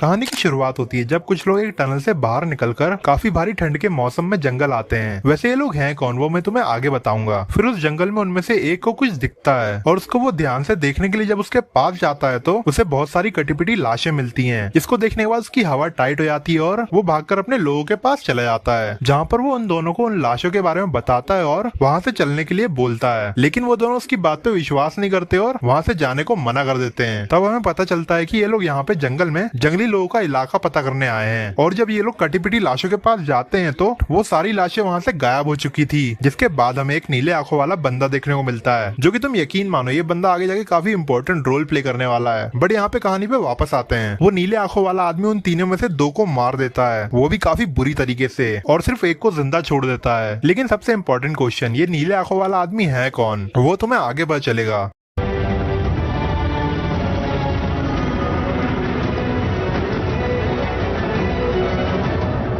कहानी की शुरुआत होती है जब कुछ लोग एक टनल से बाहर निकलकर काफी भारी ठंड के मौसम में जंगल आते हैं। वैसे ये लोग हैं कौन वो मैं तुम्हें आगे बताऊंगा। फिर उस जंगल में उनमें से एक को कुछ दिखता है और उसको वो ध्यान से देखने के लिए जब उसके पास जाता है तो उसे बहुत सारी कटी पिटी लाशें मिलती हैं, जिसको देखने के बाद उसकी हवा टाइट हो जाती है और वो भागकर अपने लोगों के पास चला जाता है, जहाँ पर वो उन दोनों को उन लाशों के बारे में बताता है और वहाँ से चलने के लिए बोलता है। लेकिन वो दोनों उसकी बात पे विश्वास नहीं करते और वहाँ से जाने को मना कर देते हैं। तब हमें पता चलता है कि ये लोग यहाँ पे जंगल में जंगली लोगों का इलाका पता करने आए हैं और जब ये लोग कटी पिटी लाशों के पास जाते हैं तो वो सारी लाशें वहाँ से गायब हो चुकी थी। जिसके बाद हमें एक नीले आंखों वाला बंदा देखने को मिलता है, जो कि तुम यकीन मानो ये बंदा आगे जाके काफी इंपॉर्टेंट रोल प्ले करने वाला है। बट यहाँ पे कहानी पे वापस आते हैं। वो नीले आंखों वाला आदमी उन तीनों में से दो को मार देता है, वो भी काफी बुरी तरीके से, और सिर्फ एक को जिंदा छोड़ देता है। लेकिन सबसे इम्पोर्टेंट क्वेश्चन, ये नीले आंखों वाला आदमी है कौन, वो तुम्हें आगे पता चलेगा।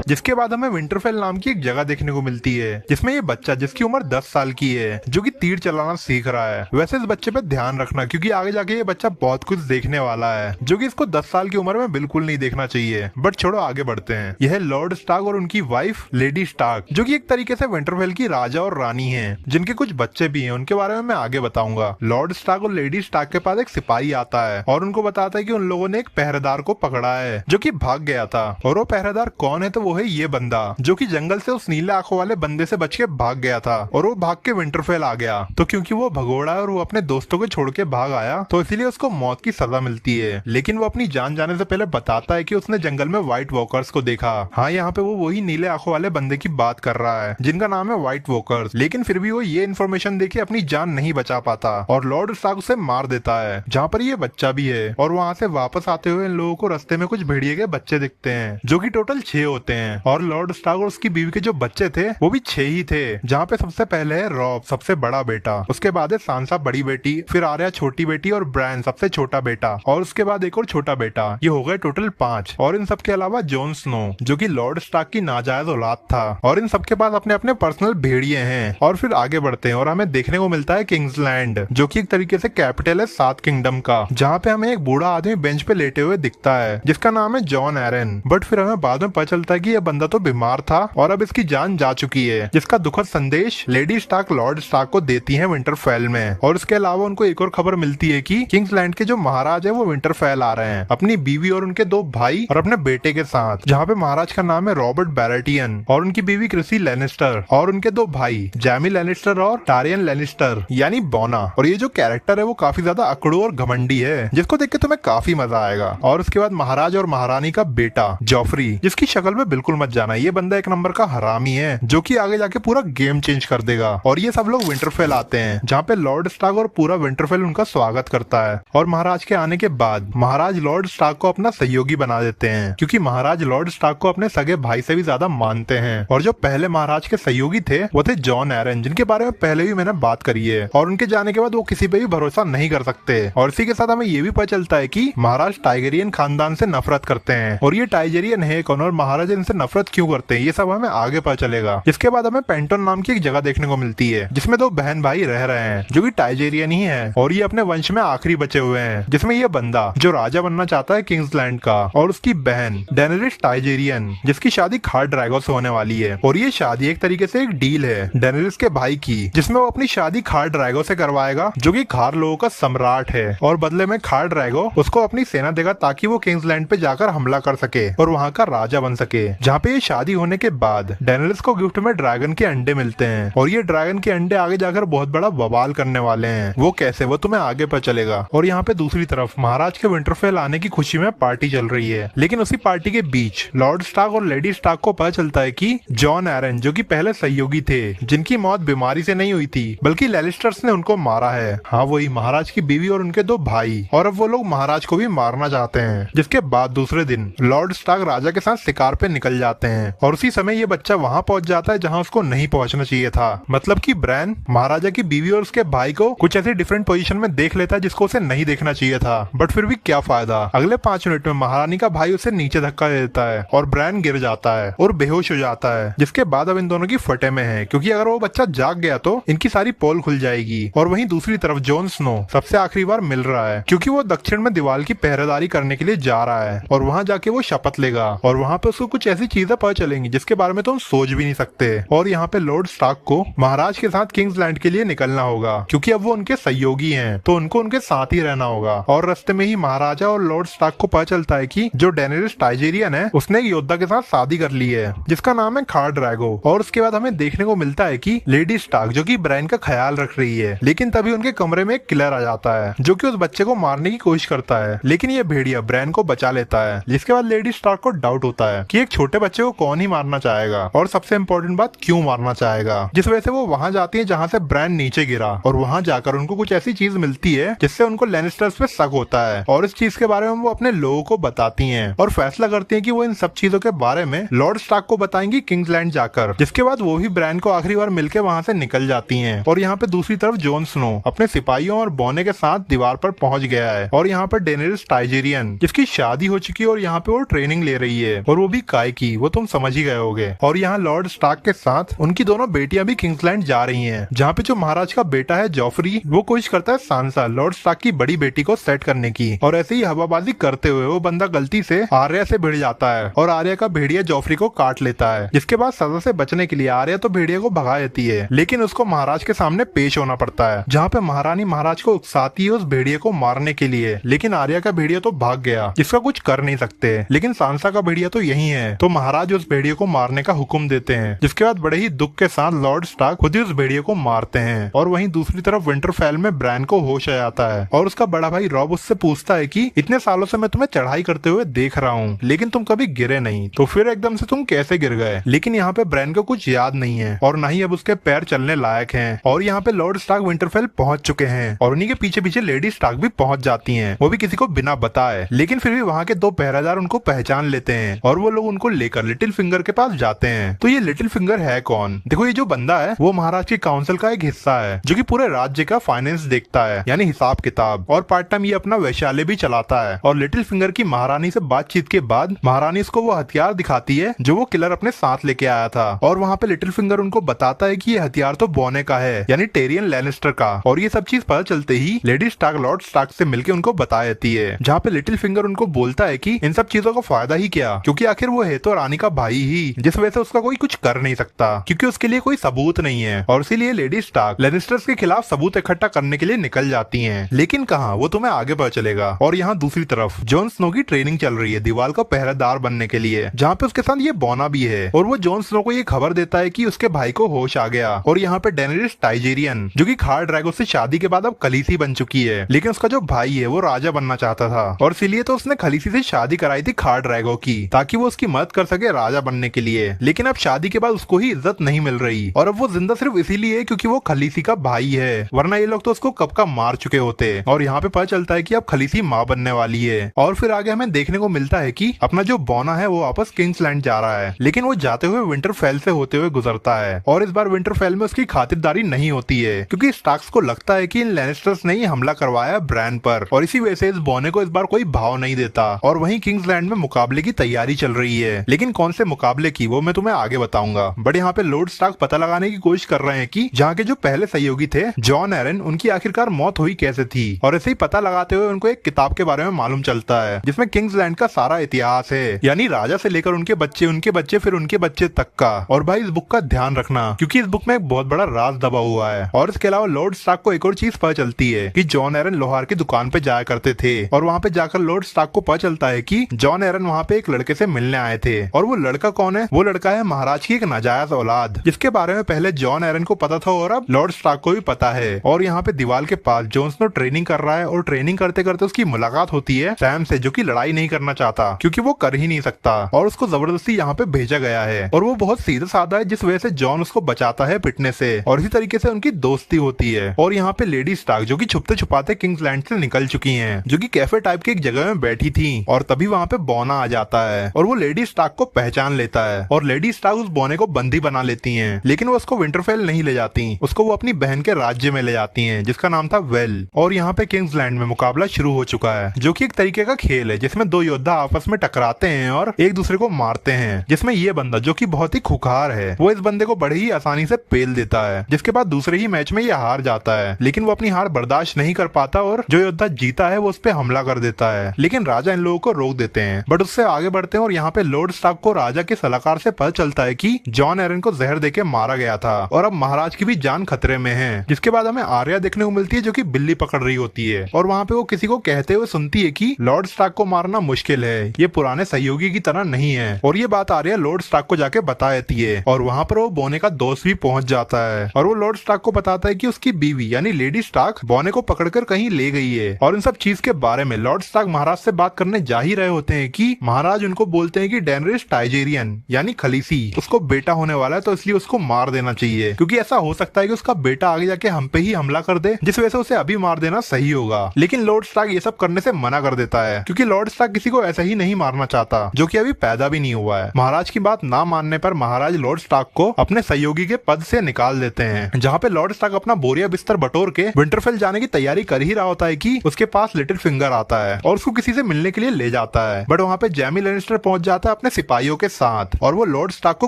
जिसके बाद हमें विंटरफेल नाम की एक जगह देखने को मिलती है, जिसमें ये बच्चा जिसकी उम्र 10 साल की है, जो कि तीर चलाना सीख रहा है। वैसे इस बच्चे पे ध्यान रखना क्योंकि आगे जाके ये बच्चा बहुत कुछ देखने वाला है, जो कि इसको 10 साल की उम्र में बिल्कुल नहीं देखना चाहिए। बट छोड़ो, आगे बढ़ते हैं। यह लॉर्ड स्टार्क और उनकी वाइफ लेडी स्टार्क, जो कि एक तरीके से विंटरफेल की राजा और रानी है, जिनके कुछ बच्चे भी हैं। उनके बारे में मैं आगे बताऊंगा। लॉर्ड स्टार्क और लेडी स्टार्क के पास एक सिपाही आता है और उनको बताता है कि उन लोगों ने एक पहरेदार को पकड़ा है, जो कि भाग गया था। और वो पहरेदार कौन है, तो वो है ये बंदा, जो कि जंगल से उस नीले आंखों वाले बंदे से बच के भाग गया था और वो भाग के विंटरफेल आ गया। तो क्योंकि वो भगोड़ा है और वो अपने दोस्तों को छोड़ के भाग आया, तो इसीलिए उसको मौत की सजा मिलती है। लेकिन वो अपनी जान जाने से पहले बताता है कि उसने जंगल में व्हाइट वॉकर्स को देखा। हाँ, यहाँ पे वो वही नीले आंखों वाले बंदे की बात कर रहा है, जिनका नाम है व्हाइट वॉकर्स। लेकिन फिर भी वो ये इन्फॉर्मेशन देके अपनी जान नहीं बचा पाता और लॉर्ड स्टार्क उसे मार देता है, जहाँ पर ये बच्चा भी है। और वहाँ से वापस आते हुए इन लोगों को रास्ते में कुछ भेड़िए के बच्चे दिखते हैं, जो कि टोटल 6 होते हैं। और लॉर्ड स्टार्क और उसकी बीवी के जो बच्चे थे वो भी 6 ही थे, जहाँ पे सबसे पहले है रॉब, सबसे बड़ा बेटा, उसके बाद है सांसा, बड़ी बेटी, फिर आर्या, छोटी बेटी, और ब्रायन, सबसे छोटा बेटा, और उसके बाद एक और छोटा बेटा। ये हो गए टोटल 5। और इन सबके अलावा जॉन स्नो, जो कि लॉर्ड स्टार्क की नाजायज औलाद था। और इन सबके पास अपने अपने पर्सनल भेड़िए हैं। और फिर आगे बढ़ते हैं और हमें देखने को मिलता है किंग्सलैंड, जो कि एक तरीके से कैपिटल है 7 किंगडम का, जहाँ पे हमें एक बूढ़ा आदमी बेंच पे लेटे हुए दिखता है, जिसका नाम है जॉन एरन। बट फिर हमें बाद में पता चलता है कि यह बंदा तो बीमार था और अब इसकी जान जा चुकी है, जिसका दुखद संदेश लेडी स्टार्क लॉर्ड स्टार्क को देती है विंटरफेल में। और इसके अलावा उनको एक और खबर मिलती है कि किंग्सलैंड के जो महाराज है वो विंटरफेल आ रहे हैं अपनी बीवी और उनके 2 भाई और अपने बेटे के साथ, जहाँ पे महाराज का नाम है रॉबर्ट बैरेटियन और उनकी बीवी क्रिसी लेनिस्टर और उनके 2 भाई जैमी लेनिस्टर और टारियन लेनिस्टर यानी बोना। और ये जो कैरेक्टर है वो काफी ज्यादा अकड़ू और घमंडी है, जिसको देख के तुम्हें काफी मजा आएगा। और उसके बाद महाराज और महारानी का बेटा जॉफरी, जिसकी शक्ल में बिल्कुल मत जाना, ये बंदा एक नंबर का हरामी है, जो कि आगे जाके पूरा गेम चेंज कर देगा। और ये सब लोग विंटरफेल आते हैं, जहाँ पे लॉर्ड स्टार्क और पूरा विंटरफेल उनका स्वागत करता है। और महाराज के आने के बाद महाराज लॉर्ड स्टार्क को अपना सहयोगी बना देते हैं, क्योंकि महाराज लॉर्ड स्टार्क को अपने सगे भाई से भी ज्यादा मानते हैं। और जो पहले महाराज के सहयोगी थे वो थे जॉन एरन, जिनके बारे में पहले भी मैंने बात करी है। और उनके जाने के बाद वो किसी पे भी भरोसा नहीं कर सकते। और इसी के साथ हमें ये भी पता चलता है कि महाराज टाइगरियन खानदान से नफरत करते हैं। और ये टाइगरियन है कौन और महाराज इनसे नफरत क्यों करते हैं, ये सब हमें आगे पता चलेगा। इसके बाद हमें पेंटन नाम की एक जगह देखने को मिलती है, जिसमें 2 बहन भाई रह रहे हैं, जो कि टाइजेरियन ही है। और ये अपने वंश में आखिरी बचे हुए हैं, जिसमें ये बंदा जो राजा बनना चाहता है किंग्सलैंड का, और उसकी बहन डेनेरिस टाइजेरियन, जिसकी शादी खार ड्रैगो से होने वाली है। और ये शादी एक तरीके से एक डील है डेनेरिस के भाई की, जिसमें वो अपनी शादी खार ड्रैगो से करवाएगा, जो कि खार लोगों का सम्राट है। और बदले में खार ड्रैगो उसको अपनी सेना देगा ताकि वो किंग्सलैंड पे जाकर हमला कर सके और वहाँ का राजा बन सके। जहाँ पे ये शादी होने के बाद डेनेरिस को गिफ्ट में ड्रैगन के अंडे मिलते हैं। और ये ड्रैगन के अंडे आगे जाकर बहुत बड़ा बवाल करने वाले हैं। वो कैसे, वो तुम्हें आगे पता चलेगा। और यहाँ पे दूसरी तरफ महाराज के विंटरफेल आने की खुशी में पार्टी चल रही है। लेकिन उसी पार्टी के बीच लॉर्ड स्टार्क और लेडी स्टार्क को पता चलता है कि जॉन एरन, जो कि पहले सहयोगी थे, जिनकी मौत बीमारी से नहीं हुई थी बल्कि लेलिस्टर्स ने उनको मारा है। हाँ, वही महाराज की बीवी और उनके 2 भाई। और अब वो लोग महाराज को भी मारना चाहते हैं। जिसके बाद दूसरे दिन लॉर्ड स्टार्क राजा के साथ शिकार पे निकल निकल जाते हैं और उसी समय ये बच्चा वहाँ पहुँच जाता है जहाँ उसको नहीं पहुँचना चाहिए था। मतलब कि ब्रैन महाराजा की बीवी और उसके भाई को कुछ ऐसी डिफरेंट पोजीशन में देख लेता है जिसको उसे नहीं देखना चाहिए था। बट फिर भी क्या फायदा, अगले 5 मिनट में महारानी का भाई उसे नीचे धक्का दे देता है और ब्रैन गिर जाता है और बेहोश हो जाता है। जिसके बाद अब इन दोनों की फटे में है, क्योंकि अगर वो बच्चा जाग गया तो इनकी सारी पोल खुल जाएगी। और वहीं दूसरी तरफ जॉन स्नो सबसे आखिरी बार मिल रहा है, क्योंकि वो दक्षिण में दीवार की पहरेदारी करने के लिए जा रहा है और वहाँ जाके वो शपथ लेगा और वहाँ पे उसको कुछ ऐसी चीजें पता चलेंगी जिसके बारे में तो हम सोच भी नहीं सकते। और यहाँ पे लॉर्ड स्टार्क को महाराज के साथ किंग्सलैंड के लिए निकलना होगा, क्योंकि अब वो उनके सहयोगी हैं, तो उनको उनके साथ ही रहना होगा। और रास्ते में ही महाराजा और लॉर्ड स्टार्क को पता चलता है कि जो डेनेरिस टारगेरियन है उसने एक योद्धा के साथ शादी कर ली है जिसका नाम है खार ड्रैगो। और उसके बाद हमें देखने को मिलता है कि लेडी स्टार्क जो कि ब्रायन का ख्याल रख रही है, लेकिन तभी उनके कमरे में एक किलर आ जाता है जो कि उस बच्चे को मारने की कोशिश करता है, लेकिन ये भेड़िया ब्रायन को बचा लेता है। जिसके बाद लेडी स्टार्क को डाउट होता है कि एक छोटे बच्चे को कौन ही मारना चाहेगा, और सबसे इम्पोर्टेंट बात क्यों मारना चाहेगा। जिस वजह से वो वहाँ जाती है जहाँ से ब्रायन नीचे गिरा, और वहाँ जाकर उनको कुछ ऐसी चीज मिलती है जिससे उनको लैनिस्टर्स पे शक होता है, और इस चीज के बारे में वो अपने लोगों को बताती हैं और फैसला करती हैं कि वो इन सब चीजों के बारे में लॉर्ड स्टार्क को बताएंगी किंग्सलैंड जाकर। जिसके बाद वो भी ब्रायन को आखिरी बार मिलकर वहाँ से निकल जाती हैं। और यहाँ पे दूसरी तरफ जॉन स्नो अपने सिपाहियों और बोने के साथ दीवार पर पहुंच गया है, और यहाँ पर डेनेरिस टारगेरियन जिसकी शादी हो चुकी है और यहाँ पे वो ट्रेनिंग ले रही है, और वो भी काय की, वो तुम समझ ही गए होगे। और यहाँ लॉर्ड स्टार्क के साथ उनकी दोनों बेटियां भी किंग्सलैंड जा रही हैं, जहाँ पे जो महाराज का बेटा है जॉफरी वो कोशिश करता है सांसा लॉर्ड स्टार्क की बड़ी बेटी को सेट करने की, और ऐसे ही हवाबाजी करते हुए वो बंदा गलती से आर्या से भिड़ जाता है और आर्या का भेड़िया जॉफरी को काट लेता है। जिसके बाद सजा से बचने के लिए आर्या तो भेड़िया को भगा देती है, लेकिन उसको महाराज के सामने पेश होना पड़ता है, जहाँ पे महारानी महाराज को उकसाती है उस भेड़िया को मारने के लिए, लेकिन आर्या का भेड़िया तो भाग गया जिसका कुछ कर नहीं सकते। लेकिन सांसा का भेड़िया तो यही है, तो महाराज उस भेड़िया को मारने का हुक्म देते हैं। जिसके बाद बड़े ही दुख के साथ लॉर्ड स्टार्क खुद ही उस भेड़िया को मारते हैं। और वहीं दूसरी तरफ विंटरफेल में ब्रायन को होश आ जाता है, और उसका बड़ा भाई रॉब उससे पूछता है कि इतने सालों से मैं तुम्हें चढ़ाई करते हुए देख रहा हूँ, लेकिन तुम कभी गिरे नहीं, तो फिर एकदम से तुम कैसे गिर गए। लेकिन यहाँ पे ब्रायन को कुछ याद नहीं है, और न ही अब उसके पैर चलने लायक हैं। और यहाँ पे लॉर्ड स्टार्क विंटरफेल पहुंच चुके हैं, और उन्हीं के पीछे पीछे लेडी स्टार्क भी पहुंच जाती हैं, वो भी किसी को बिना बताए। लेकिन फिर भी वहाँ के 2 पहरेदार उनको पहचान लेते हैं, और वो लोग उनको लेकर लिटिल फिंगर के पास जाते हैं। तो ये लिटिल फिंगर है कौन? देखो, ये जो बंदा है वो महाराज की काउंसिल का एक हिस्सा है, जो कि पूरे राज्य का फाइनेंस देखता है, यानी हिसाब किताब, और पार्ट टाइम ये अपना वैश्यालय भी चलाता है। और लिटिल फिंगर की महारानी से बातचीत के बाद महारानी इसको वो हथियार दिखाती है जो वो किलर अपने साथ लेके आया था, और वहाँ पे लिटिल फिंगर उनको बताता है कि ये हथियार तो बोने का है, यानी टेरियन लैनिस्टर का। और ये सब चीज पता चलते ही लेडी स्टार्क लॉर्ड स्टार्क से मिलकर उनको बता देती है, जहाँ पे लिटिल फिंगर उनको बोलता है कि इन सब चीजों का फायदा ही क्या, क्योंकि आखिर वो है तो रानी का भाई ही, जिस वजह से उसका कोई कुछ कर नहीं सकता, क्योंकि उसके लिए कोई सबूत नहीं है। और इसीलिए लेडी स्टार्क लैनिस्टर्स के खिलाफ सबूत इकट्ठा करने के लिए निकल जाती हैं, लेकिन कहाँ, वो तुम्हें आगे पता चलेगा। और यहाँ दूसरी तरफ जॉन स्नो की ट्रेनिंग चल रही है दीवार का पहरेदार बनने के लिए, जहाँ पे उसके साथ ये बोना भी है, और वो जॉन स्नो को ये खबर देता है कि उसके भाई को होश आ गया। और यहाँ पे डेनेरिस टारगेरियन जो कि खार ड्रैगो से शादी के बाद अब खलीसी बन चुकी है, लेकिन उसका जो भाई है वो राजा बनना चाहता था, और इसीलिए तो उसने खलीसी से शादी कराई थी खार ड्रैगो की, ताकि वो उसकी मदद कर सके राजा बनने के लिए। लेकिन अब शादी के बाद उसको ही इज्जत नहीं मिल रही, और अब वो जिंदा सिर्फ इसीलिए है क्योंकि वो खलीसी का भाई है, वरना ये लोग तो उसको कब का मार चुके होते। और यहाँ पे पता चलता है कि अब खलीसी माँ बनने वाली है। और फिर आगे हमें देखने को मिलता है कि अपना जो बोना है वो वापस किंग्सलैंड जा रहा है, लेकिन वो जाते हुए विंटरफेल से होते हुए गुजरता है, और इस बार विंटरफेल में उसकी खातिरदारी नहीं होती है, क्योंकि स्टार्क्स को लगता है कि इन लैनिस्टर्स ने ही हमला करवाया ब्रायन पर, और इसी वजह से इस बोने को इस बार कोई भाव नहीं देता। और वहीं किंग्सलैंड में मुकाबले की तैयारी चल रही है, लेकिन कौन से मुकाबले की वो मैं तुम्हें आगे बताऊंगा। बट यहाँ पे लॉर्ड स्टार्क पता लगाने की कोशिश कर रहे हैं कि जहाँ के जो पहले सहयोगी थे जॉन एरन, उनकी आखिरकार मौत हुई कैसे थी। और ऐसे ही पता लगाते हुए उनको एक किताब के बारे में मालूम चलता है जिसमें किंग्सलैंड का सारा इतिहास है, यानी राजा से लेकर उनके बच्चे फिर उनके बच्चे तक का। और भाई इस बुक का ध्यान रखना, क्योंकि इस बुक में एक बहुत बड़ा राज दबा हुआ है। और इसके अलावा लॉर्ड स्टार्क को एक और चीज पता चलती है कि जॉन एरन लोहार की दुकान पे जाया करते थे, और वहाँ पे जाकर लॉर्ड स्टार्क को पता चलता है कि जॉन एरन वहाँ पे एक लड़के से मिलने आए थे। और वो लड़का कौन है? वो लड़का है महाराज की एक नाजायज औलाद, जिसके बारे में पहले जॉन एरन को पता था और अब लॉर्ड स्टार्क को भी पता है। और यहाँ पे दीवार के पास जॉन स्नो ट्रेनिंग कर रहा है, और ट्रेनिंग करते करते उसकी मुलाकात होती है सैम से, जो कि लड़ाई नहीं करना चाहता क्योंकि वो कर ही नहीं सकता, और उसको जबरदस्ती यहाँ पे भेजा गया है। और वो बहुत सीधा साधा है, जिस वजह से जॉन उसको बचाता है पिटने से, और इसी तरीके से उनकी दोस्ती होती है। और यहाँ पे लेडी स्टार्क जो कि छुपते छुपाते किंग्सलैंड से निकल चुकी हैं, जो कि कैफे टाइप की एक जगह में बैठी थी, और तभी वहाँ पे बोना आ जाता है, और वो लेडी स्टार्क स्टार्क को पहचान लेता है और लेडी स्टार्क उस बॉने को बंदी बना लेती हैं, लेकिन वो उसको विंटरफेल नहीं ले जाती, उसको वो अपनी बहन के राज्य में ले जाती हैं जिसका नाम था वेल। और यहाँ पे किंग्सलैंड में मुकाबला शुरू हो चुका है, जो कि एक तरीके का खेल है जिसमें दो योद्धा आपस में टकराते हैं और एक दूसरे को मारते हैं, जिसमें ये बंदा जो कि बहुत ही खुखार है वो इस बंदे को बड़े ही आसानी से पेल देता है, जिसके बाद दूसरे ही मैच में ये हार जाता है। लेकिन वो अपनी हार बर्दाश्त नहीं कर पाता और जो योद्धा जीता है वो उस पर हमला कर देता है, लेकिन राजा इन लोगों को रोक देते हैं। बट उससे आगे बढ़ते हैं और यहाँ पे लॉर्ड स्टार्क को राजा के सलाहकार से पता चलता है कि जॉन एरन को जहर देके मारा गया था और अब महाराज की भी जान खतरे में है। जिसके बाद हमें आर्या देखने को मिलती है जो कि बिल्ली पकड़ रही होती है और वहाँ पे वो किसी को कहते हुए सुनती है कि लॉर्ड स्टार्क को मारना मुश्किल है, ये पुराने सहयोगी की तरह नहीं है। और ये बात आर्या लॉर्ड स्टार्क को जाके बता देती है और वहाँ पर वो बोने का दोस्त भी पहुंच जाता है और वो लॉर्ड स्टार्क को बताता है कि उसकी बीवी यानी लेडी स्टार्क बोने को पकड़कर कहीं ले गई है। और इन सब चीज के बारे में लॉर्ड स्टार्क महाराज से बात करने जा ही रहे होते हैं कि महाराज उनको बोलते हैं कि डेनरिस टाइजेरियन यानी खलीसी उसको बेटा होने वाला है, तो इसलिए उसको मार देना चाहिए, क्योंकि ऐसा हो सकता है कि उसका बेटा आगे जाके हम पे ही हमला कर दे, जिस वजह से उसे अभी मार देना सही होगा। लेकिन लॉर्ड स्टार्क ये सब करने से मना कर देता है, क्योंकि लॉर्ड स्टार्क किसी को ऐसा ही नहीं मारना चाहता जो कि अभी पैदा भी नहीं हुआ है। महाराज की बात ना मानने पर महाराज लॉर्ड स्टार्क को अपने सहयोगी के पद से निकाल देते हैं, जहाँ पे लॉर्ड स्टार्क अपना बोरिया बिस्तर बटोर के विंटरफेल जाने की तैयारी कर ही रहा होता है कि उसके पास लिटिल फिंगर आता है और उसको किसी से मिलने के लिए ले जाता है। बट वहाँ पे जैमी लैनिस्टर पहुंच जाता है अपने सिपाहियों के साथ और वो लॉर्ड स्टार्क को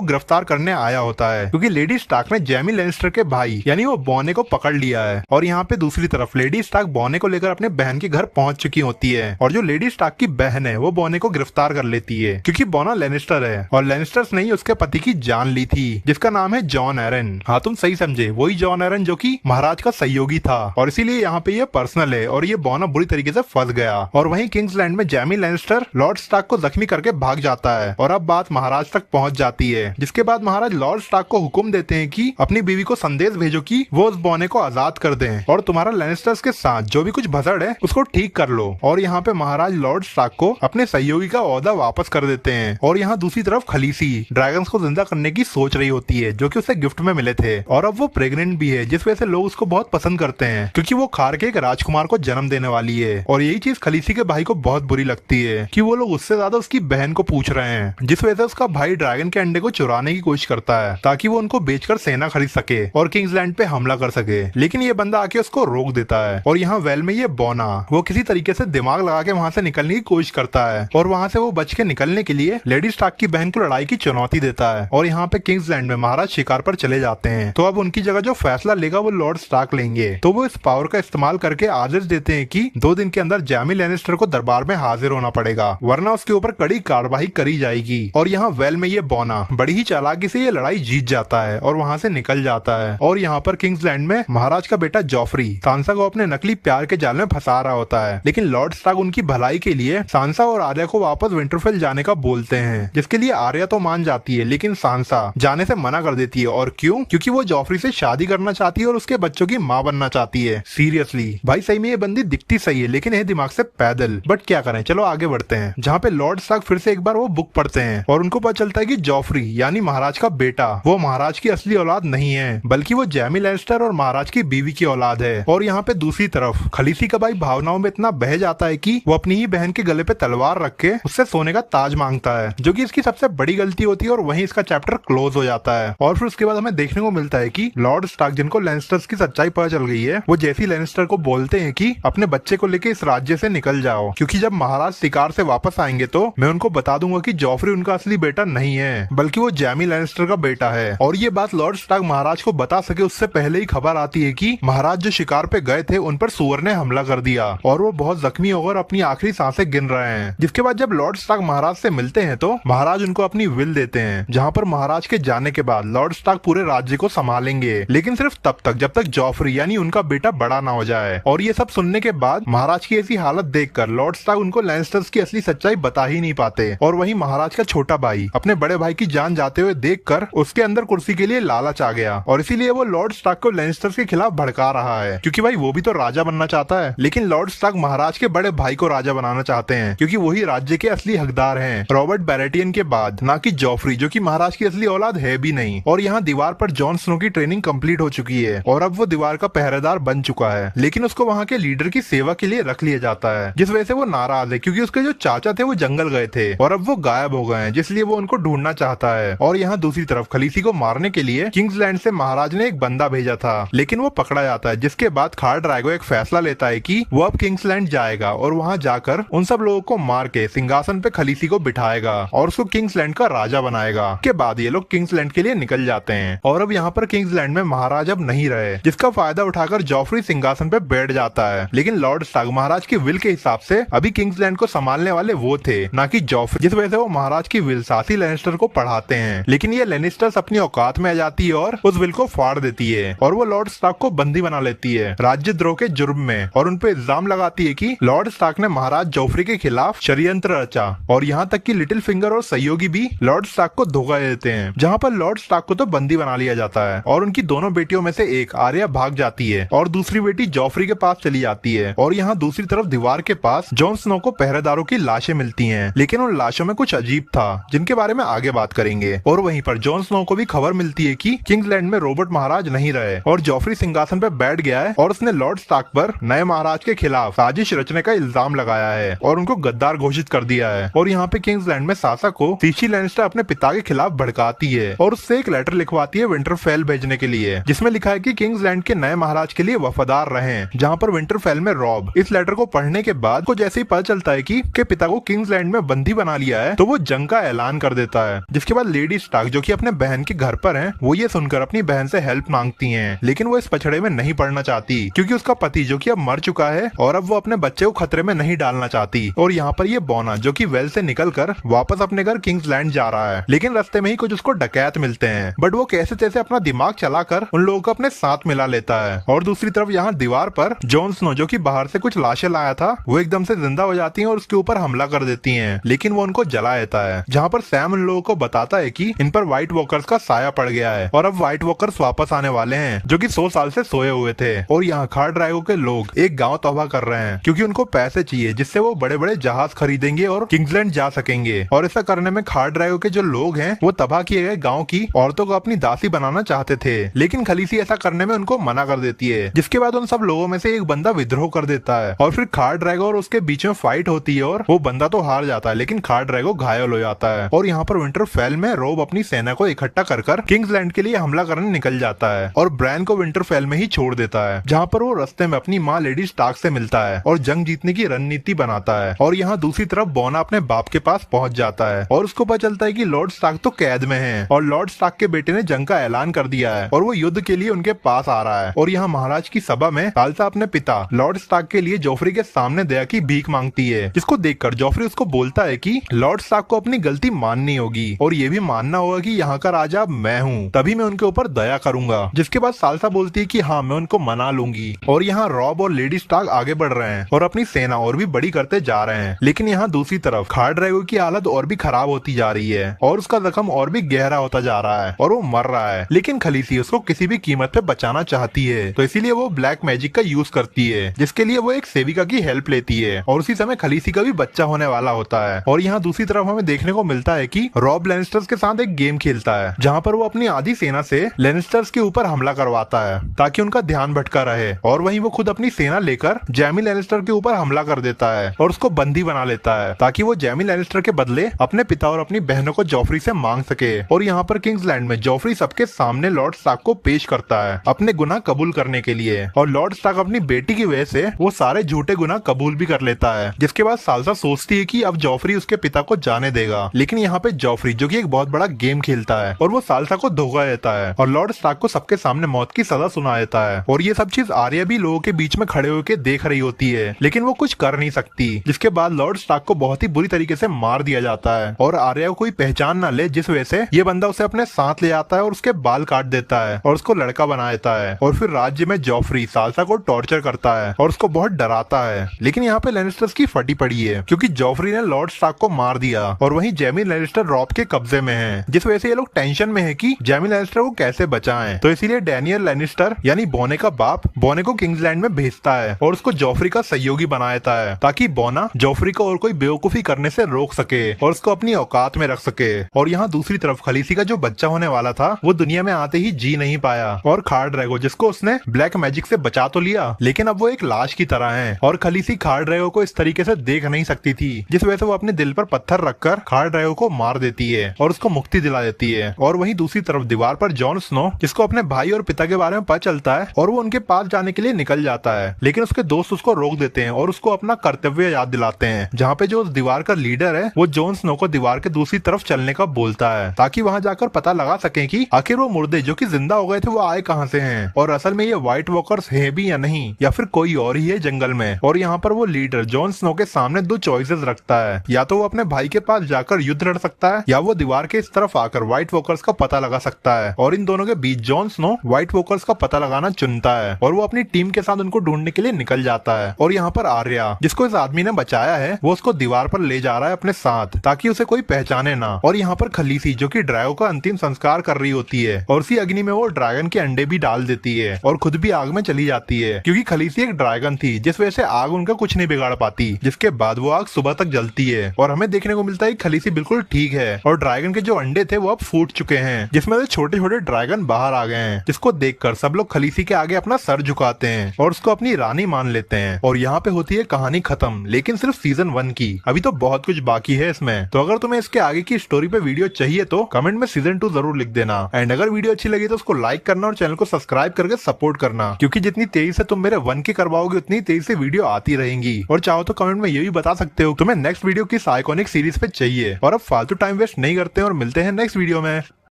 गिरफ्तार करने आया होता है, क्योंकि लेडी स्टार्क ने जैमी लैनिस्टर के भाई यानी वो बॉने को पकड़ लिया है। और यहाँ पे दूसरी तरफ लेडी स्टार्क बॉने को लेकर अपने बहन के घर पहुंच चुकी होती है और जो लेडी स्टार्क की बहन है वो बॉने को गिरफ्तार कर लेती है, क्योंकि बॉना लैनिस्टर है और लैनिस्टर्स ने ही उसके पति की जान ली थी जिसका नाम है जॉन एरन। हाँ तुम सही समझे, वही जॉन एरन जो कि महाराज का सहयोगी था और इसीलिए यहाँ पे ये पर्सनल है और ये बॉना बुरी तरीके से फंस गया। और वहीं किंग्सलैंड में जैमी लैनिस्टर लॉर्ड स्टार्क को जख्मी करके भाग जाता है और अब बात महाराज तक पहुंच जाती है, जिसके बाद महाराज लॉर्ड स्टार्क को हुक्म देते हैं कि अपनी बीवी को संदेश भेजो कि वो उस बॉने को आजाद कर दें और तुम्हारा लैनिस्टर्स के साथ जो भी कुछ भसड़ है उसको ठीक कर लो। और यहाँ पे महाराज लॉर्ड स्टार्क को अपने सहयोगी का ओहदा वापस कर देते हैं। और यहाँ दूसरी तरफ खलीसी ड्रैगन्स को जिंदा करने की सोच रही होती है जो कि उसे गिफ्ट में मिले थे और अब वो प्रेग्नेंट भी है, जिस वजह से लोग उसको बहुत पसंद करते हैं क्योंकि वो खार के एक राजकुमार को जन्म देने वाली है। और यही चीज खलीसी के भाई को बहुत बुरी लगती है कि वो लोग उससे ज्यादा उसकी बहन को पूछ रहे हैं, जिस वजह से उसका भाई ड्रैगन के अंडे को चुराने की कोशिश करता है ताकि वो उनको बेचकर सेना खरीद सके और किंग्सलैंड पे हमला कर सके। लेकिन ये बंदा आके उसको रोक देता है और यहाँ वेल में ये बॉना वो किसी तरीके से दिमाग लगा के वहाँ से निकलने की कोशिश करता है और वहाँ से वो बच के निकलने के लिए लेडी स्टार्क की बहन को लड़ाई की चुनौती देता है। और यहाँ पे किंग्सलैंड में महाराज शिकार पर चले जाते हैं, तो अब उनकी जगह जो फैसला लेगा वो लॉर्ड स्टार्क लेंगे। तो वो इस पावर का इस्तेमाल करके आदेश देते हैं कि 2 दिन के अंदर जैमी लैनिस्टर को दरबार में हाजिर होना पड़ेगा, वरना उसके ऊपर कड़ी कार्रवाई करी जाएगी। और यहाँ वेल में ये बॉना बड़ी ही चालाकी से ये लड़ाई जीत जाता है और वहाँ से निकल जाता है। और यहाँ पर किंग्सलैंड में महाराज का बेटा जॉफरी सांसा को अपने नकली प्यार के जाल में फंसा रहा होता है, लेकिन लॉर्ड स्टार्क उनकी भलाई के लिए सांसा और आर्या को वापस विंटरफेल जाने का बोलते हैं, जिसके लिए आर्या तो मान जाती है लेकिन सांसा जाने से मना कर देती है। और क्यों? क्योंकि वो जॉफरी से शादी करना चाहती है और उसके बच्चों की माँ बनना चाहती है। सीरियसली भाई सही में ये बंदी दिखती सही है लेकिन है दिमाग से पैदल। बट क्या करें, चलो आगे बढ़ते हैं, जहाँ पे लॉर्ड स्टार्क फिर से एक बार वो बुक पढ़ते हैं और उनको पता चलता है कि जॉफरी यानी महाराज का बेटा वो महाराज की असली औलाद नहीं है, बल्कि वो जैमी लैनिस्टर और महाराज की बीवी की औलाद है। और यहाँ पे दूसरी तरफ खलीसी का भाई भावनाओं में इतना बह जाता है कि वो अपनी ही बहन के गले पे तलवार रख के उससे सोने का ताज मांगता है, जो कि इसकी सबसे बड़ी गलती होती है और वहीं इसका चैप्टर क्लोज हो जाता है। और फिर उसके बाद हमें देखने को मिलता है कि लॉर्ड स्टार्क जिनको लैनिस्टर्स की सच्चाई पता चल गई है वो जैसी लैनिस्टर को बोलते हैं कि अपने बच्चे को लेके इस राज्य से निकल जाओ, क्योंकि जब महाराज शिकार से वापस आएंगे तो मैं उनको बता दूंगा कि जॉफरी उनका असली बेटा नहीं है बल्कि वो जैमी लैनिस्टर का बेटा है। और ये बात लॉर्ड स्टार्क महाराज को बता सके उससे पहले ही खबर आती है कि महाराज जो शिकार पे गए थे उन पर सुअर ने हमला कर दिया और वो बहुत जख्मी होकर अपनी आखिरी सांसें गिन रहे हैं। जिसके बाद जब लॉर्ड स्टार्क महाराज से मिलते हैं तो महाराज उनको अपनी विल देते हैं, जहाँ पर महाराज के जाने के बाद लॉर्ड स्टार्क पूरे राज्य को संभालेंगे, लेकिन सिर्फ तब तक जब तक जॉफरी यानी उनका बेटा बड़ा ना हो जाए। और ये सब सुनने के बाद महाराज की ऐसी हालत देखकर लॉर्ड स्टार्क उनको लैनिस्टर्स की असली सच्चाई बता ही नहीं पाते। और वहीं महाराज का छोटा भाई अपने बड़े भाई की जान जाते हुए देखकर उसके अंदर कुर्सी के लिए लालच आ गया और इसीलिए वो लॉर्ड स्टार्क को लैनिस्टर्स के खिलाफ भड़का रहा है, क्योंकि भाई वो भी तो राजा बनना चाहता है। लेकिन लॉर्ड स्टार्क महाराज के बड़े भाई को राजा बनाना चाहते हैं क्योंकि वही राज्य के असली हकदार हैं रॉबर्ट बैरेटियन के बाद, ना कि जॉफरी जो कि महाराज की असली औलाद है भी नहीं। और यहाँ दीवार पर जॉन स्नो की ट्रेनिंग कंप्लीट हो चुकी है और अब वो दीवार का पहरेदार बन चुका है, लेकिन उसको वहाँ के लीडर की सेवा के लिए रख लिया जाता है, जिस वजह से वो नाराज है क्योंकि उसके जो चाचा थे वो जंगल गए थे और अब वो गायब हो गए हैं, जिसलिए वो उनको ढूंढना चाहता है। और यहाँ दूसरी तरफ खलीसी को मारने के लिए किंग्सलैंड से महाराज ने एक बंदा भेजा था, लेकिन वो पकड़ा जाता है, जिसके बाद खार ड्रैगो एक फैसला लेता है कि वो अब किंग्सलैंड जाएगा और वहाँ जाकर उन सब लोगों को मार के सिंहासन पे खलीसी को बिठाएगा और उसको किंग्सलैंड का राजा बनाएगा। के बाद ये लोग किंग्सलैंड के लिए निकल जाते हैं और अब यहाँ पर किंग्सलैंड में महाराज अब नहीं रहे, जिसका फायदा उठाकर जॉफरी सिंहासन पे बैठ जाता है। लेकिन लॉर्ड स्टार्क महाराज की विल के हिसाब से अभी किंग्सलैंड को संभालने वाले वो थे, ना कि जॉफरी, जिस वजह से वो महाराज की विल साथी लेनिस्टर को पढ़ाते हैं। लेकिन ये लेनिस्टर्स अपनी औकात में आ जाती है और उस विल को फाड़ देती है और वो लॉर्ड स्टार्क को बंदी बना लेती है राज्यद्रोह के जुर्म में, और उन पे इल्जाम लगाती है कि लॉर्ड स्टार्क ने महाराज जॉफरी के खिलाफ षड्यंत्र रचा। और यहाँ तक कि लिटिल फिंगर और सहयोगी भी लॉर्ड स्टार्क को धोखा देते हैं, जहाँ पर लॉर्ड स्टार्क को तो बंदी बना लिया जाता है और उनकी दोनों बेटियों में से एक आर्या भाग जाती है और दूसरी बेटी जॉफरी के पास चली जाती है। और यहाँ दूसरी तरफ दीवार के पास जॉन स्नो को पहरेदारों की लाशें मिलती हैं, लेकिन उन लाशों में कुछ अजीब था, जिनके बारे में आगे बात करेंगे। और वहीं पर जॉन स्नो को भी खबर मिलती है कि किंग्सलैंड में रॉबर्ट महाराज नहीं रहे और जॉफरी सिंहासन पर बैठ गया है और उसने लॉर्ड स्टार्क पर नए महाराज के खिलाफ साजिश रचने का इल्जाम लगाया है और उनको गद्दार घोषित कर दिया है। और यहाँ पे किंग्सलैंड में सासा को सीसी लैनिस्टर अपने पिता के खिलाफ भड़काती है और उससे एक लेटर लिखवाती है विंटरफेल भेजने के लिए, जिसमें लिखा है कि किंग्सलैंड के नए महाराज के लिए वफादार रहें, जहाँ पर विंटरफेल में रॉब। इस लेटर को पढ़ने के बाद को जैसे ही पता चलता है कि पिता को किंग्सलैंड में बंदी बना लिया है, तो वो जंग का ऐलान कर देता है। जिसके बाद लेडी स्टार्क, जो कि अपने बहन के घर पर है, वो ये सुनकर अपनी बहन से हेल्प मांगती है, लेकिन वो इस पछड़े में नहीं पड़ना चाहती क्योंकि उसका पति जो कि अब मर चुका है और अब वो अपने बच्चे को खतरे में नहीं डालना चाहती। और यहाँ पर ये बोना, जो कि वेल से निकलकर वापस अपने घर किंग्सलैंड जा रहा है, लेकिन रास्ते में ही कुछ उसको डकैत मिलते हैं, बट वो कैसे तैसे अपना दिमाग चलाकर उन लोगों को अपने साथ मिला लेता है। और दूसरी तरफ यहाँ दीवार पर जॉन स्नो, जो कि बाहर से कुछ लाशें लाया था, वो एकदम से जिंदा हो जाती हैं और उसके ऊपर हमला कर देती हैं, लेकिन वो उनको जला देता है। जहाँ पर सैम उन लोगों को बताता है कि इन पर व्हाइट वॉकर्स का साया पड़ गया है और अब व्हाइट वॉकर्स वापस आने वाले हैं, जो कि 100 साल से सोए हुए थे। और यहाँ खार ड्रैगो के लोग एक गाँव तबाह कर रहे हैं क्योंकि उनको पैसे चाहिए, जिससे वो बड़े बड़े जहाज खरीदेंगे और किंग्सलैंड जा सकेंगे। और ऐसा करने में खार ड्रैगो के जो लोग हैं, वो तबाह किए गए गाँव की औरतों को अपनी दासी बनाना चाहते थे, लेकिन खलीसी ऐसा करने में उनको मना कर देती है। जिसके बाद उन सब लोगों में से एक बंदा विद्रोह कर देता है और फिर खार ड्रैगो और उसके बीच में फाइट होती है और वो बंदा तो हार जाता है, लेकिन खार ड्रैगो घायल हो जाता है। और यहाँ पर विंटरफेल में रोब अपनी सेना को इकट्ठा कर किंग्सलैंड के लिए हमला करने निकल जाता है और ब्रैन को विंटरफेल में ही छोड़ देता है, जहाँ पर वो रास्ते में अपनी माँ लेडी स्टार्क से मिलता है और जंग जीतने की रणनीति बनाता है। और यहाँ दूसरी तरफ बोना अपने बाप के पास पहुंच जाता है और उसको पता चलता है कि लॉर्ड स्टार्क तो कैद में है और लॉर्ड स्टार्क के बेटे ने जंग का ऐलान कर दिया है और वो युद्ध के लिए उनके पास आ रहा है। और यहाँ महाराज की सभा में साल्सा अपने पिता लॉर्ड स्टार्क के लिए जॉफरी के सामने दया की भीख मांगती है, जिसको देखकर जॉफरी उसको बोलता है कि लॉर्ड स्टार्क को अपनी गलती माननी होगी और ये भी मानना होगा कि यहाँ का राजा मैं हूँ, तभी मैं उनके ऊपर दया करूंगा। जिसके बाद साल्सा बोलती है कि हाँ, मैं उनको मना लूंगी। और यहाँ रॉब और लेडी स्टार्क आगे बढ़ रहे हैं और अपनी सेना और भी बड़ी करते जा रहे हैं, लेकिन यहाँ दूसरी तरफ खार ड्रैगो की हालत और भी खराब होती जा रही है और उसका जख्म और भी गहरा होता जा रहा है और वो मर रहा है। लेकिन खलीसी उसको किसी भी कीमत पे बचाना चाहती है, तो इसीलिए वो ब्लैक मैजिक का यूज करती है, जिसके लिए वो एक सेविका की हेल्प लेती है। और उसी समय खलीसी का भी बच्चा होने वाला होता है। और यहाँ दूसरी तरफ हमें देखने को मिलता है कि रॉब लेनिस्टर्स के साथ एक गेम खेलता है, जहाँ पर वो अपनी आधी सेना से लेनिस्टर्स के ऊपर हमला करवाता है ताकि उनका ध्यान भटका रहे। और वहीं वो खुद अपनी सेना लेकर जैमी लेनिस्टर के ऊपर हमला कर देता है और उसको बंदी बना लेता है ताकि वो जैमी लेनिस्टर के बदले अपने पिता और अपनी बहनों को जॉफरी से मांग सके। और यहाँ पर किंग्सलैंड में जॉफरी सबके सामने लॉर्ड स्टार्क को पेश करता है अपने गुनाह कबूल करने के लिए, और लॉर्ड स्टार्क अपनी बेटी की वजह से वो सारे झूठे गुनाह कबूल भी कर लेता है। जिसके बाद साल्सा सोचती है कि अब जॉफरी उसके पिता को जाने देगा, लेकिन यहाँ पे जॉफरी, जो कि एक बहुत बड़ा गेम खेलता है, और वो साल्सा को धोखा देता है और लॉर्ड स्टार्क को सबके सामने मौत की सजा सुना देता है। और ये सब चीज आर्या भी लोगों के बीच में खड़े होकर देख रही होती है, लेकिन वो कुछ कर नहीं सकती। जिसके बाद लॉर्ड स्टार्क को बहुत ही बुरी तरीके से मार दिया जाता है और आर्या को कोई पहचान न ले, जिस वजह से ये बंदा उसे अपने साथ ले जाता है और उसके बाल काट देता है और उसको लड़का बना देता है। और फिर राज्य में जॉफरी साल्सा को टॉर्चर करता है और उसको बहुत डराता है। लेकिन यहाँ पे लेनिस्टर्स की फटी पड़ी है क्योंकि जॉफरी ने लॉर्ड स्टार्क को मार दिया और वहीं जैमी लेनिस्टर रॉब के कब्जे में है, जिस वजह से ये लोग टेंशन में है कि जैमी लेनिस्टर को कैसे बचाएं। तो इसीलिए डैनियल लेनिस्टर यानी बोने का बाप बोने को किंग्सलैंड में भेजता है और उसको जॉफरी का सहयोगी बना देता है ताकि बोना जॉफरी को और कोई बेवकूफी करने से रोक सके और उसको अपनी औकात में रख सके। और यहाँ दूसरी तरफ खलीसी का जो बच्चा होने वाला था वो दुनिया में आते ही जी नहीं पाया और खार ड्रैगो, जिसको उसने ब्लैक मैजिक से बचा तो लिया, लेकिन अब वो एक लाश की तरह है और खलीसी खार ड्रैगो को इस तरीके से देख नहीं सकती थी, जिस वजह से वो अपने दिल पर पत्थर रखकर खार ड्राइवर को मार देती है और उसको मुक्ति दिला देती है। और वहीं दूसरी तरफ दीवार पर जॉन स्नो, जिसको अपने भाई और पिता के बारे में पता चलता है और वो उनके पास जाने के लिए निकल जाता है, लेकिन उसके दोस्त उसको रोक देते हैं और उसको अपना कर्तव्य याद दिलाते हैं, जहाँ पे जो उस दीवार का लीडर है वो जॉन स्नो को दीवार के दूसरी तरफ चलने का बोलता है, ताकि वहाँ जाकर पता लगा सके कि आखिर वो मुर्दे जो कि जिंदा हो गए थे वो आए कहाँ से हैं और असल में ये व्हाइट वॉकर्स हैं भी या नहीं, या फिर कोई और ही है जंगल में। और यहाँ पर वो लीडर जॉन स्नो के सामने दो चॉइसेस रखता है, या तो वो अपने भाई के पास जाकर युद्ध लड़ सकता है या वो दीवार के इस तरफ आकर व्हाइट वॉकर्स का पता लगा सकता है। और इन दोनों के बीच जॉन स्नो व्हाइट वॉकर्स का पता लगाना चुनता है और वो अपनी टीम के साथ उनको ढूंढने के लिए निकल जाता है। और यहाँ पर आर्या, जिसको इस आदमी ने बचाया है, वो उसको दीवार पर ले जा रहा है अपने साथ, ताकि उसे कोई पहचाने ना। और यहाँ पर खलीसी, जो कि ड्रैगो का अंतिम संस्कार कर रही होती है, और उसी अग्नि में वो ड्रैगन के अंडे भी डाल देती है और खुद भी आग में चली जाती है, क्योंकि खलीसी एक ड्रैगन थी, जिस वजह से आग उनका कुछ नहीं बिगाड़ पाती। जिसके बाद वो आग सुबह तक जलती है और हमें देखने को मिलता है कि खलीसी बिल्कुल ठीक है और ड्रैगन के जो अंडे थे वो अब फूट चुके हैं, जिसमें से छोटे छोटे ड्रैगन बाहर आ गए हैं, जिसको देखकर सब लोग खलीसी के आगे अपना सर झुकाते हैं और उसको अपनी रानी मान लेते हैं। और यहाँ पे होती है कहानी खत्म, लेकिन सिर्फ सीजन 1 की। अभी तो बहुत कुछ बाकी है इसमें। तो अगर तुम्हें इसके आगे की स्टोरी पे वीडियो चाहिए तो कमेंट में सीजन 2 जरूर लिख देना। एंड अगर वीडियो अच्छी लगी तो उसको लाइक करना और चैनल को सब्सक्राइब करके सपोर्ट करना, क्योंकि जितनी तेजी से तुम मेरे 1 की करवाओगे उतनी तेजी से वीडियो आती रहेंगी। और चाहो तो कमेंट में ये भी बता सकते हो तुम्हें नेक्स्ट वीडियो किस आइकॉनिक सीरीज पे चाहिए। और अब फालतू टाइम वेस्ट नहीं करते और मिलते हैं नेक्स्ट वीडियो में।